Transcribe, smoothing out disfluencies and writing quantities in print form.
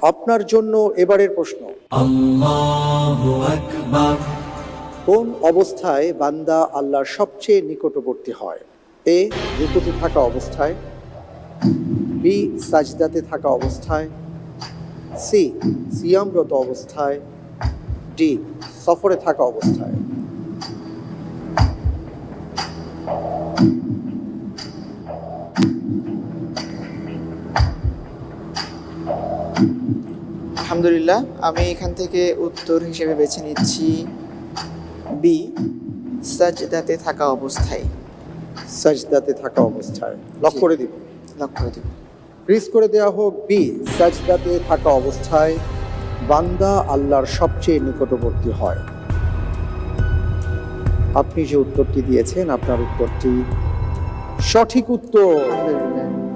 আপনার জন্য এবারের প্রশ্ন, আল্লাহু আকবার। কোন অবস্থায় বান্দা আল্লাহর সবচেয়ে নিকটবর্তী হয়? এ, রুকুতে থাকা অবস্থায়, বি, সাজদাতে থাকা অবস্থায়, সি, সিয়ামরত অবস্থায়, ডি, সফরে থাকা অবস্থায়। আলহামদুলিল্লাহ, আমি এখান থেকে উত্তর হিসেবে বেছে নিচ্ছি বি, সাজদাতে থাকা অবস্থায়। সাজদাতে থাকা অবস্থায় লক করে দিব। লক করে দেব। ফ্রিজ করে দেওয়া হোক। বি, সাজদাতে থাকা অবস্থায় বান্দা আল্লাহর সবচেয়ে নিকটবর্তী হয়। আপনি যে উত্তরটি দিয়েছেন, আপনার উত্তরটি সঠিক উত্তর। আলহামদুলিল্লাহ।